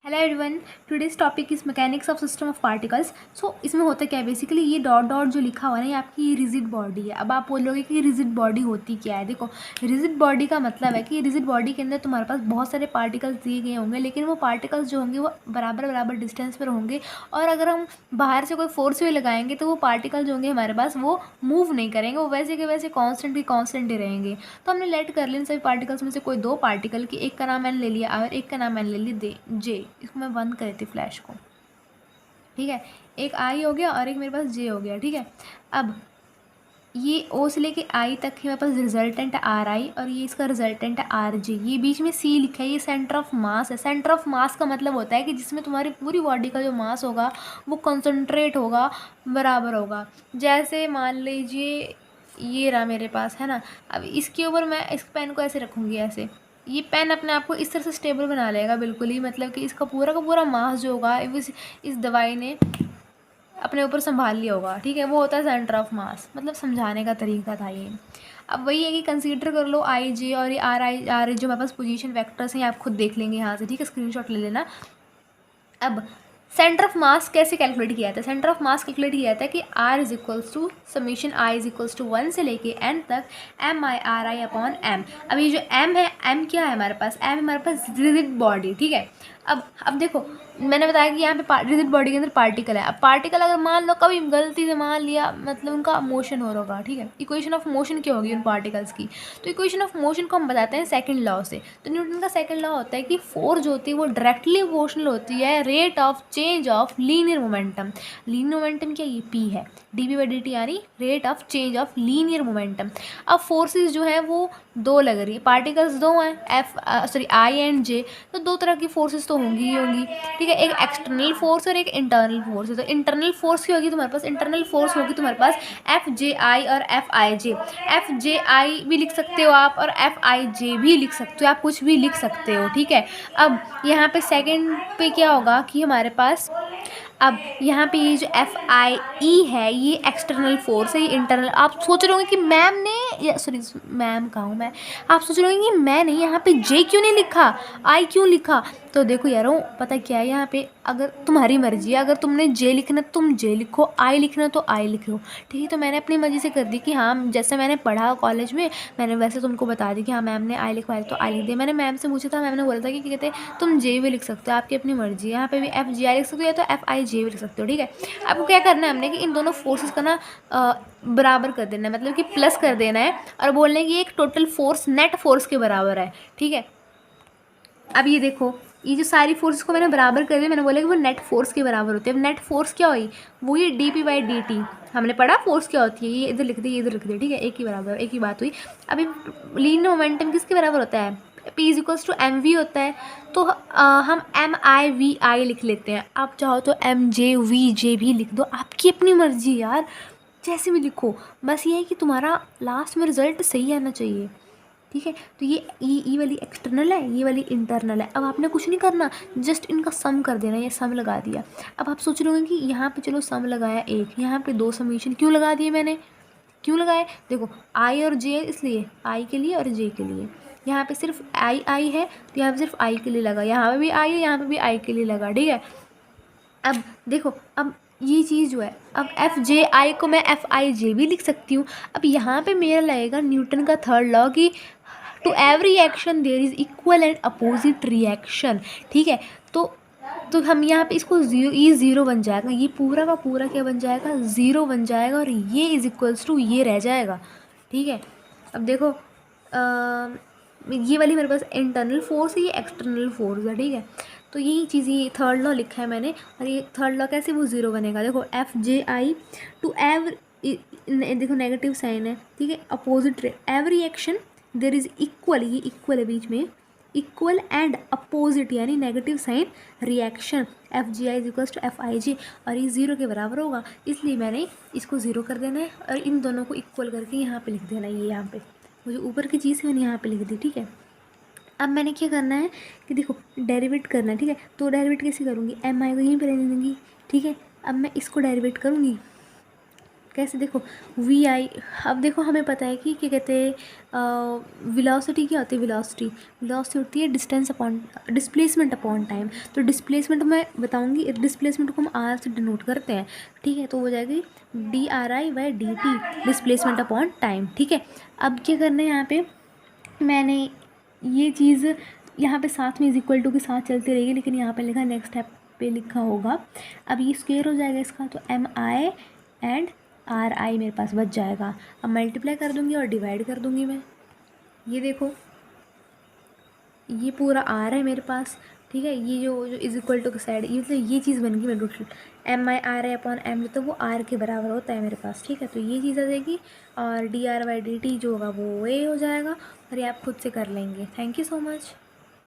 Hello everyone, today's topic is mechanics of system of particles. So इसमें होता क्या है, बेसिकली ये डॉट डॉट जो लिखा हुआ है ना, ये आपकी रिजिड बॉडी है। अब आप बोलोगे कि रिजिड बॉडी होती क्या है। देखो, रिजिड बॉडी का मतलब है कि रिजिड बॉडी के अंदर तुम्हारे पास बहुत सारे पार्टिकल्स दिए गए होंगे, लेकिन वो पार्टिकल्स जो होंगे वो बराबर बराबर डिस्टेंस पर होंगे। और अगर हम बाहर से कोई फोर्स भी लगाएंगे तो वो पार्टिकल जो होंगे हमारे पास वो मूव नहीं करेंगे, वो वैसे के वैसे कॉन्स्टेंट ही रहेंगे। तो हमने लेट कर लिया इन सभी पार्टिकल्स में से कोई दो पार्टिकल की, एक का नाम मैंने ले लिया और एक का नाम मैंने ले लिया जे। इसको मैं बंद कर देती फ्लैश को, ठीक है। एक आई हो गया और एक मेरे पास जे हो गया, ठीक है। अब ये ओ से लेके आई तक है मेरे पास रिजल्टेंट आर आई, और ये इसका रिजल्टेंट है आर जे। ये बीच में सी लिखा है, ये सेंटर ऑफ मास है। सेंटर ऑफ मास का मतलब होता है कि जिसमें तुम्हारी पूरी बॉडी का जो मास होगा वो कंसंट्रेट होगा, बराबर होगा। जैसे मान लीजिए ये रहा मेरे पास, है ना। अब इसके ऊपर मैं इस पेन को ऐसे रखूँगी, ऐसे ये पेन अपने आप को इस तरह से स्टेबल बना लेगा बिल्कुल ही, मतलब कि इसका पूरा का पूरा मास जो होगा इस दवाई ने अपने ऊपर संभाल लिया होगा, ठीक है। वो होता है सेंटर ऑफ मास, मतलब समझाने का तरीका था ये। अब वही है कि कंसीडर कर लो आई जे और ये आर आई जो हमारे पास पोजीशन वेक्टर्स हैं, आप खुद देख लेंगे यहाँ से, ठीक है। स्क्रीनशॉट ले लेना। अब सेंटर ऑफ मास कैसे कैलकुलेट किया जाता है? सेंटर ऑफ मास कैलकुलेट किया जाता है कि R is equals to summation I is equals to 1 से लेके एन तक M I R I upon M. अब ये जो एम है, एम क्या है हमारे पास? एम हमारे पास रिजिड बॉडी, ठीक है। अब देखो, मैंने बताया कि यहाँ पे रिजिड बॉडी के अंदर पार्टिकल है। अब पार्टिकल अगर मान लो कभी गलती से मान लिया, मतलब उनका मोशन हो रहा होगा, ठीक है। इक्वेशन ऑफ मोशन क्या होगी उन पार्टिकल्स की? तो इक्वेशन ऑफ मोशन को हम बताते हैं सेकंड लॉ से। तो न्यूटन का सेकंड लॉ होता है कि फोर्स जो होती है वो डायरेक्टली प्रोपोर्शनल होती है rate of change of linear momentum. Linear momentum क्या? ये पी है, D B by D T यानी rate of change of linear momentum. अब फोर्सेज जो है वो दो लग रही है, पार्टिकल्स दो हैं, आई एंड जे। तो दो तरह की फोर्सेस तो होंगी ही होंगी, ठीक है। एक एक्सटर्नल फोर्स और एक इंटरनल फोर्स है। तो इंटरनल फोर्स की होगी तुम्हारे पास, इंटरनल फोर्स होगी तुम्हारे पास एफ जे आई और F I J. F J आई भी लिख सकते हो आप और एफ आई जे भी लिख सकते हो, आप कुछ भी लिख सकते हो, ठीक है। अब यहाँ पे सेकंड पे क्या होगा कि हमारे पास, अब यहाँ पे ये जो एफ आई ई है ये एक्सटर्नल फोर्स है, ये इंटरनल। आप सोच रहे होंगे कि मैम ने, सॉरी मैम कहा हूँ मैं, आप सोच रहे होंगे कि मैंने यहाँ पे जे क्यों नहीं लिखा, आई क्यों लिखा। तो देखो यारों, पता क्या है, यहाँ पे अगर तुम्हारी मर्जी है, अगर तुमने जे लिखना तो तुम जे लिखो, आई लिखना तो आई लिखो, ठीक है। तो मैंने अपनी मर्जी से कर दी कि हाँ, जैसे मैंने पढ़ा कॉलेज में, मैंने वैसे तुमको बता दी कि हाँ मैम ने आई लिखवाया तो आई लिख दिया। मैंने मैम से पूछा था, मैम ने बोला था कि कहते तुम जे भी लिख सकते हो, आपकी अपनी मर्जी है। यहाँ पे भी एफ जी आई लिख सकते हो या तो एफ आई जे भी लिख सकते हो, ठीक है। आपको क्या करना है हमने कि इन दोनों फोर्सेस का ना बराबर कर देना है, मतलब कि प्लस कर देना है, और बोलना है कि एक टोटल फोर्स नेट फोर्स के बराबर है, ठीक है। अब ये देखो, ये जो सारी फोर्स को मैंने बराबर कर दिया, मैंने बोला कि वो नेट फोर्स के बराबर होती है। अब नेट फोर्स क्या हुई? वो ये D P by D T, हमने पढ़ा फोर्स क्या होती है, ये इधर लिख दी, ये इधर लिख दी, ठीक है। एक ही बराबर, एक ही बात हुई। अभी लीनियर मोमेंटम किसके बराबर होता है? P is equals to M V होता है। तो हम एम आई वी आई लिख लेते हैं। आप चाहो तो एम जे वी जे भी लिख दो, आपकी अपनी मर्जी यार, जैसे भी लिखो। बस ये है कि तुम्हारा लास्ट में रिजल्ट सही आना चाहिए, ठीक है। तो ये वाली एक्सटर्नल है, ये वाली इंटरनल है। अब आपने कुछ नहीं करना, जस्ट इनका सम कर देना, ये सम लगा दिया। अब आप सोच रहे होंगे कि यहाँ पे चलो सम लगाया एक, यहाँ पे दो समीशन क्यों लगा दिए मैंने, क्यों लगाए? देखो, आई और जे इसलिए, आई के लिए और जे के लिए। यहाँ पे सिर्फ आई है तो यहाँ पे सिर्फ आई के लिए लगा, यहाँ पे भी आई है, यहाँ पे भी आई के लिए लगा, ठीक है। अब देखो, अब ये चीज़ जो है, अब एफ जे आई को मैं एफ आई जे भी लिख सकती हूँ। अब यहाँ पे मेरा लगेगा न्यूटन का थर्ड लॉ कि to every action there is equal and opposite reaction, ठीक है। तो हम यहाँ पे इसको ज़ीरो, ये ज़ीरो बन जाएगा, ये पूरा का पूरा क्या बन जाएगा? ज़ीरो बन जाएगा, और ये इज़ इक्वल्स टू ये रह जाएगा, ठीक है। अब देखो, ये वाली मेरे पास इंटरनल फोर्स है, ये एक्सटर्नल फोर्स है, ठीक है। तो यही चीज़, ये थर्ड लॉ लिखा है मैंने, और ये थर्ड लॉ कैसे वो ज़ीरो बनेगा? देखो, एफ जे आई टू देखो नेगेटिव साइन है, ठीक है। Opposite every action there is equal, ये इक्वल है बीच में, इक्वल एंड अपोजिट यानी negative sign reaction, F G I is equals to F I G, और ये ज़ीरो के बराबर होगा, इसलिए मैंने इसको ज़ीरो कर देना है और इन दोनों को इक्वल करके यहाँ पे लिख देना है। ये यहाँ पे मुझे ऊपर की चीज़ मैंने यहाँ पे लिख दी, ठीक है। अब मैंने क्या करना है कि देखो, डेरिवेट करना है, ठीक है। तो डेरिवेट कैसे करूँगी? एम आई को यहीं पर रहने दूँगी, ठीक है। अब मैं इसको डेरिवेट करूँगी, कैसे, देखो वी आई, अब देखो हमें पता है कि क्या कहते हैं वेलोसिटी क्या होती है, वेलोसिटी होती है distance upon displacement upon time. तो डिस्प्लेसमेंट मैं बताऊंगी, डिस्प्लेसमेंट को हम आर से डिनोट करते हैं, ठीक है, तो हो जाएगी DRI/dt, डिस्प्लेसमेंट अपॉन टाइम, ठीक है। अब क्या करना है यहाँ पे, मैंने ये चीज़ यहाँ पे साथ में इज इक्वल टू के साथ चलती रहेगी, लेकिन यहाँ पे लिखा नेक्स्ट स्टेप पे लिखा होगा। अब ये स्क्वेयर हो जाएगा इसका, तो MI एंड RI मेरे पास बच जाएगा। अब मल्टीप्लाई कर दूँगी और डिवाइड कर दूँगी मैं, ये देखो ये पूरा R है मेरे पास, ठीक है। ये जो इज इक्वल टू के साइड, ये मतलब ये चीज़ बन गई मेरे टोटल MI/RI/M, तो वो R के बराबर होता है मेरे पास, ठीक है। तो ये चीज़ आ जाएगी, और DRY/dt जो होगा वो A हो जाएगा, और ये आप खुद से कर लेंगे। Thank you so much.